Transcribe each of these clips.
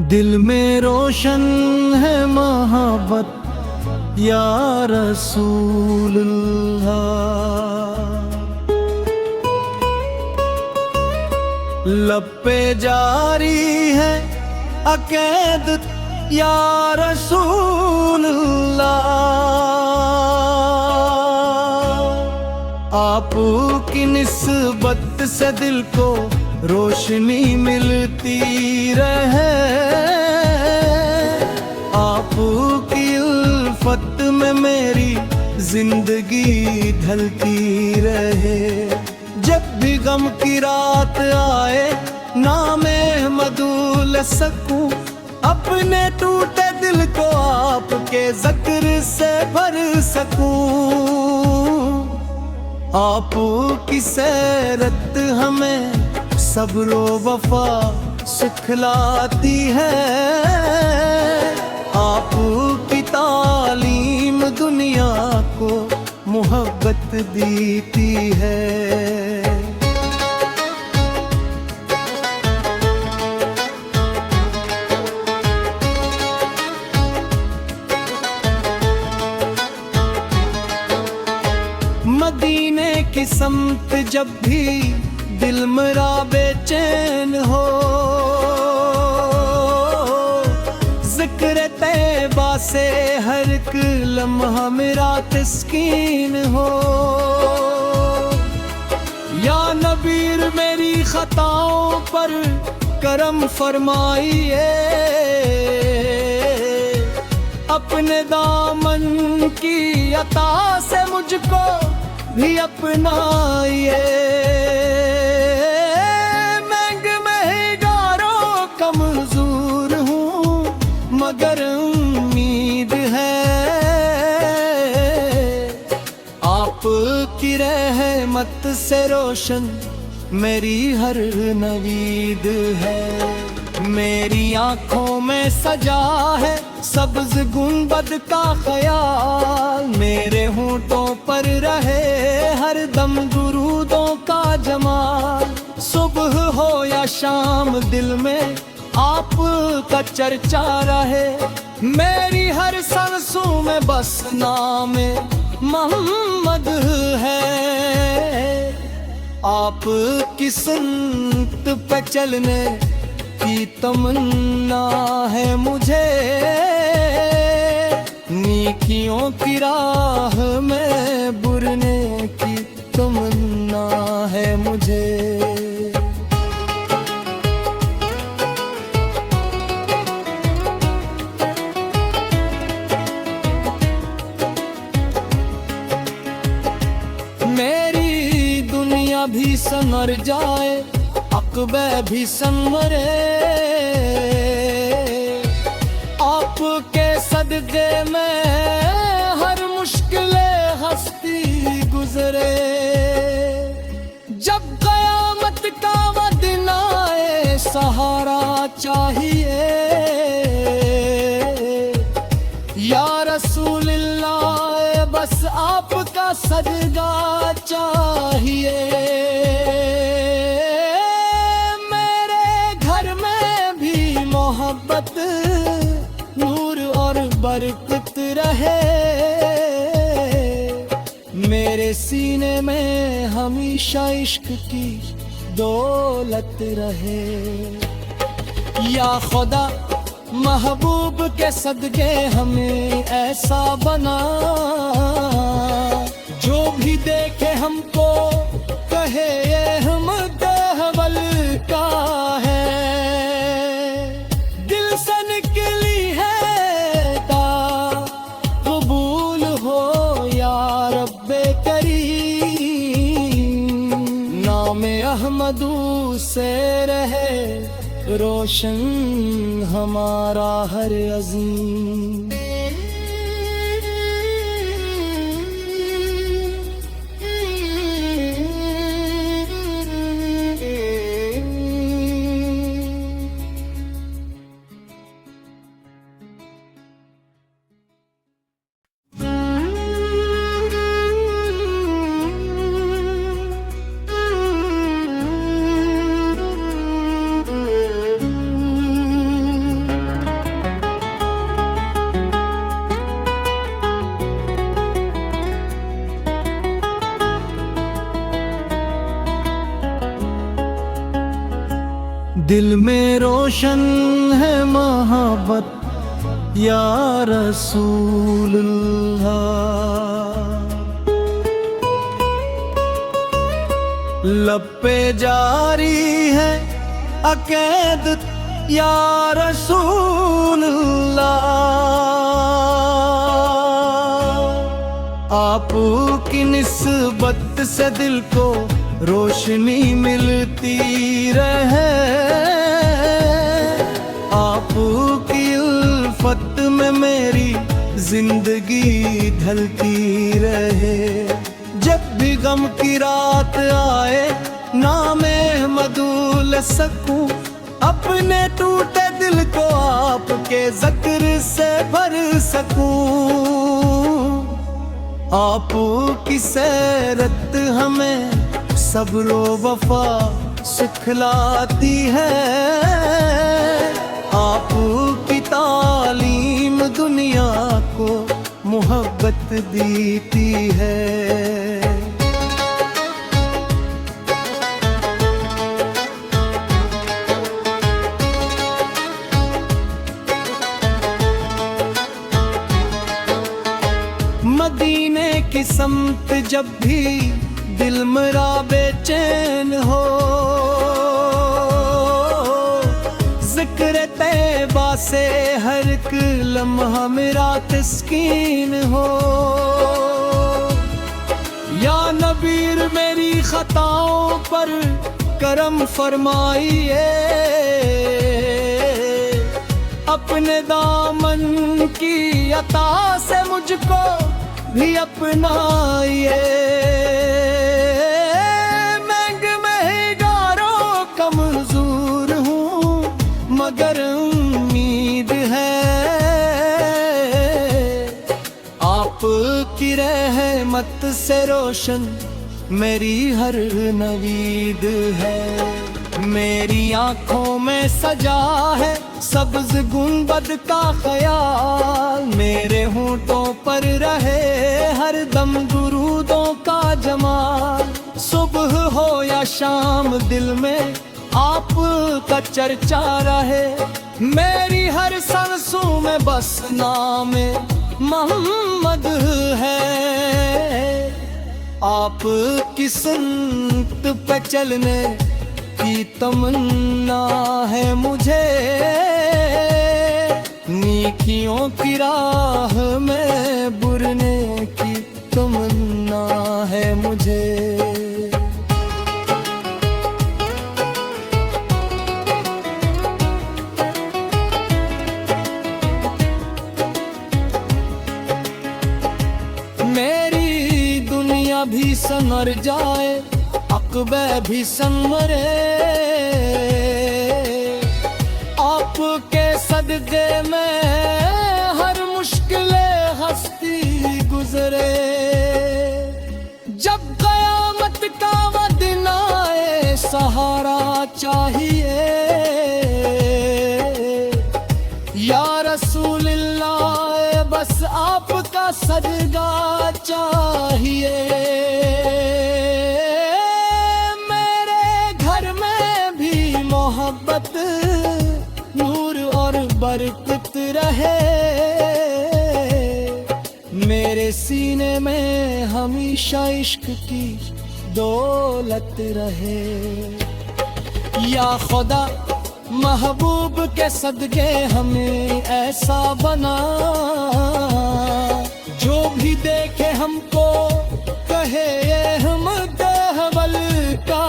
दिल में रोशन है मोहब्बत या रसूलुल्लाह। लब पे जारी है अक़ीद या रसूलुल्लाह। आपकी निस्बत से दिल को रोशनी मिलती रहे। आपकी उल्फत में मेरी जिंदगी ढलती रहे। जब भी गम की रात आए नामे मधुल सकूं, अपने टूटे दिल को आपके ज़िक्र से भर सकूं। आपकी सैरत हमें सब्र वफा सिखलाती है। आपकी तालीम दुनिया को मोहब्बत देती है। मदीने की समत जब भी दिल मेरा बेचैन हो, जिक्र तैबा से हर एक लम्हा मेरा तस्कीन हो। या नबीर मेरी खताओं पर करम फरमाइए, अपने दामन की अता से मुझको भी अपनाइए। कमजोर हूँ मगर उम्मीद है। आपकी रहमत से रोशन मेरी हर नवीद है। मेरी आँखों में सजा है सब्ज गुंबद का ख्याल। मेरे होंठों पर रहे हर दम दुरूदों का जमाल। सुबह हो या शाम दिल में आपका चर्चा रहे। मेरी हर सांसों में बस नामे मोहम्मद है। आपकी सुन्नत पे चलने की तमन्ना है मुझे। नेकियों की राह में बुरने की तमन्ना है मुझे। मेरी दुनिया भी संवर जाए अक़बे भी संवरे। आपके सदक़े में हर मुश्किल हस्ती गुजरे। जब क़यामत का वो दिन आए सहारा चाहिए। या रसूलल्लाह बस आपका सदका चाहिए। मेरे घर में भी मोहब्बत नूर और बरकत रहे। मेरे सीने में हमेशा इश्क की दौलत रहे। या खुदा महबूब के सदके हमें ऐसा बना, जो भी देखे हमको कहे ये अहमद अव्वल का है। दिल से निकली है दा कबूल हो या रब्बे करीम। नाम अहमदू से रहे रोशन हमारा हर अज़ीम। दिल में रोशन है मोहब्बत या रसूलुल्लाह। लब पे जारी है अक़ीद या रसूलुल्लाह। आपकी निस्बत से दिल को रोशनी मिलती रहे। आपकी उल्फत में मेरी जिंदगी ढलती रहे। जब भी गम की रात आए नामे मधुल सकूं, अपने टूटे दिल को आपके जिक्र से भर सकूं। आपकी सैरत हमें सब्र वफा सिखलाती है। आपकी तालीम दुनिया को मोहब्बत देती है। मदीने की समत जब भी दिल मेरा बेचैन हो, जिक्र तैबा से हर एक लम्हा मेरा तस्कीन हो। या नबीर मेरी खताओं पर करम फरमाइए, अपने दामन की अता से मुझको भी अपनाइए। कमजोर हूँ मगर उम्मीद है, आपकी रहमत से रोशन मेरी हर नवीद है। मेरी आँखों में सजा है सब्ज गुंबद का ख्याल, मेरे होंठों पर रहे हर दम दुरूदों का जमाल। सुबह हो या शाम दिल में आपका चर्चा रहे, मेरी हर सांसों में बस नाम मोहम्मद है। आपकी सुन्नत पे चलने की तमन्ना है मुझे, नेकियों की राह में बुरने की तमन्ना है मुझे। मेरी दुनिया भी संवर जाए, अक़बे भी संवरे, आपके सदक़े में हर मुश्किल हस्ती गुजरे। जब क़यामत का वो दिन आए सहारा चाहिए, या रसूलल्लाह बस आपका सदका चाहिए। मेरे घर में भी मोहब्बत नूर और बरकत रहे, मेरे सीने में हमेशा इश्क की दौलत रहे। या खुदा महबूब के सदके हमें ऐसा बना, जो भी देखे हमको कहे ये अहमद अव्वल का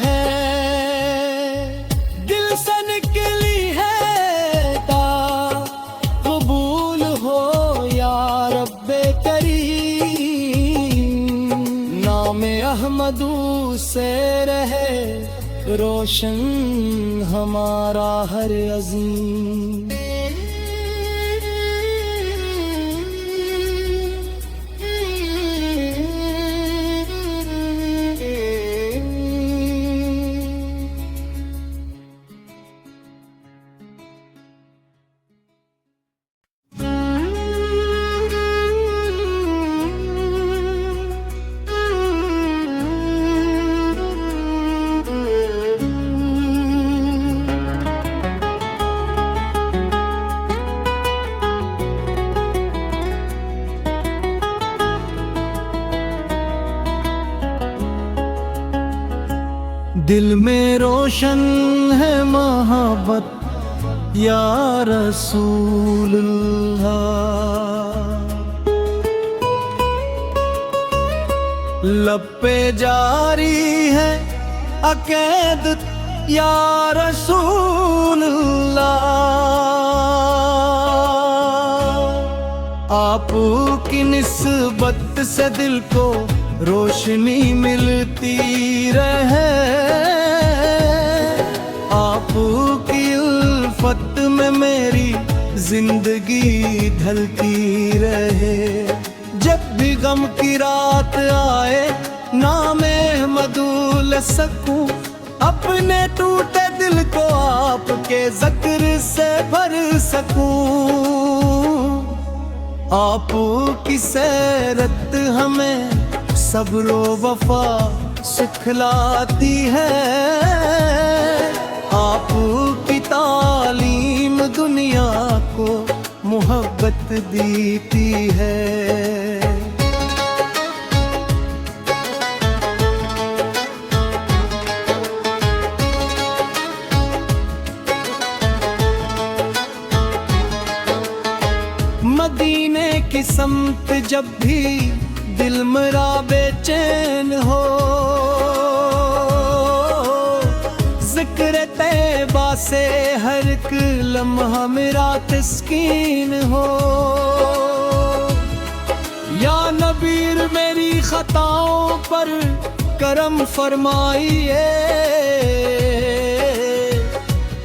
है। दिल से निकली है ता कबूल हो या रब्बे करीम, नाम अहमदू से रहे रोशन हमारा हर अज़ीम। दिल में रोशन है मोहब्बत या रसूलुल्लाह। लब पे जारी है अक़ीद या रसूलुल्लाह। आपकी निस्बत से दिल को रोशनी मिलती रहे। आपकी उल्फत में मेरी जिंदगी ढलती रहे। जब भी गम की रात आए नामे मधुल सकूं, अपने टूटे दिल को आपके जिक्र से भर सकूं। आपकी सैरत हमें सब्र वफा सिखलाती है। आपकी तालीम दुनिया को मोहब्बत देती है। मदीने की समत जब भी दिल मेरा बेचैन हो, जिक्र तैबा से हर एक लम्हा मेरा तस्कीन हो। या नबीर मेरी खताओं पर करम फरमाइए,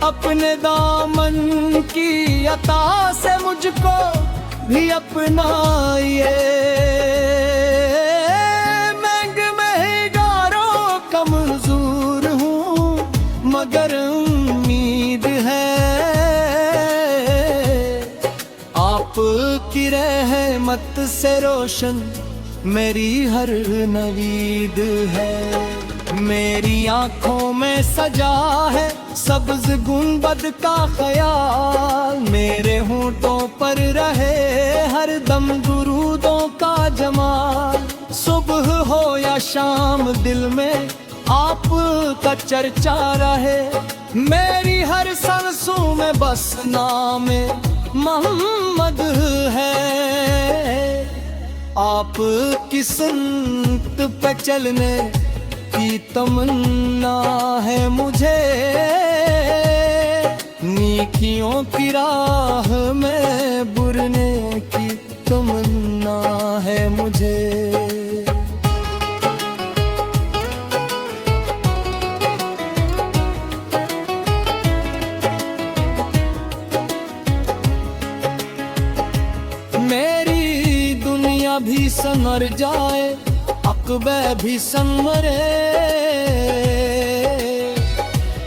अपने दामन की अता से मुझको भी अपनाइए। कमजोर हूँ मगर उम्मीद है, आपकी रहमत से रोशन मेरी हर नवीद है। मेरी आँखों में सजा है सब्ज गुंबद का ख्याल। मेरे होंठों पर रहे हर दम दुरूदों का जमाल। सुबह हो या शाम दिल में आपका चर्चा रहे। मेरी हर सांसों में बस नाम मोहम्मद है। आपकी सुन्नत पे चलने की तमन्ना है मुझे। नेकियों की राह में बुरने की तमन्ना है मुझे। मेरी दुनिया भी संवर जाए, अक़बे भी संवरे।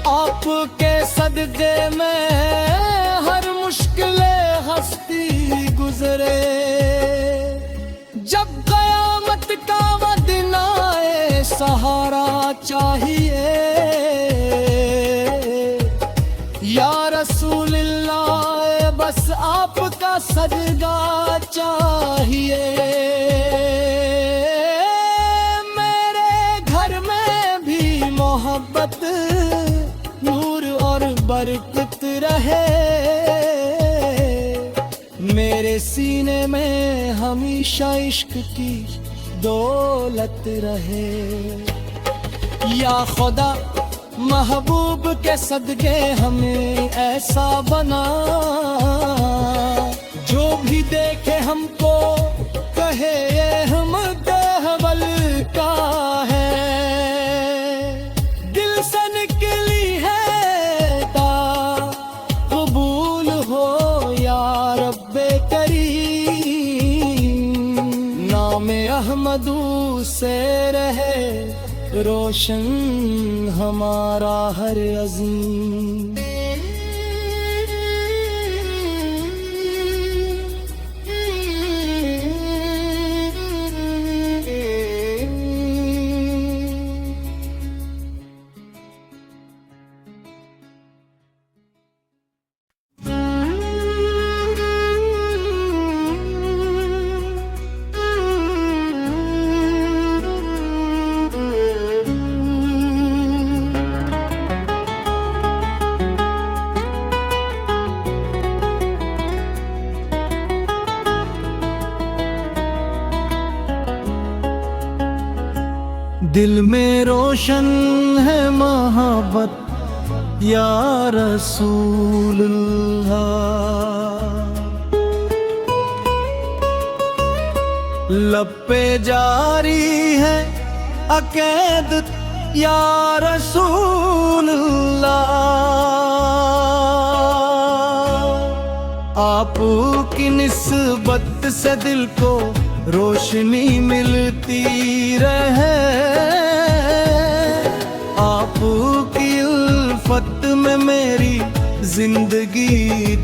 आपके सदक़े में हर मुश्किल हस्ती गुजरे। जब क़यामत का वो दिन आए सहारा चाहिए। या रसूलल्लाह बस आपका सदका चाहिए। मेरे घर में भी मोहब्बत नूर और बरकत रहे। मेरे सीने में हमेशा इश्क की दौलत रहे। या खुदा महबूब के सदके हमें ऐसा बना, जो भी देखे हमको कहे ये अहमद अव्वल का है। दिल से निकली है ता कबूल हो या रब्बे करीम। नाम अहमदू से रहे रोशन हमारा हर अज़ीम। दिल में रोशन है मोहब्बत या रसूलुल्लाह। लब पे जारी है अक़ीद या रसूलुल्लाह। आपकी निस्बत से दिल को रोशनी मिलती रहे, आपकी उल्फत में मेरी जिंदगी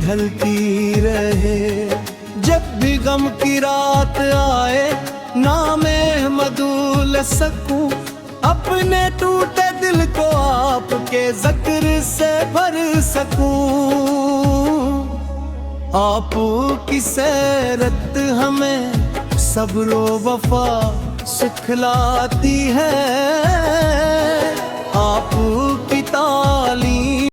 ढलती रहे। जब भी गम की रात आए नामे मधुल सकूं, अपने टूटे दिल को आपके ज़िक्र से भर सकूं। आपकी सैरत हमें सब्र व वफा सिखलाती है,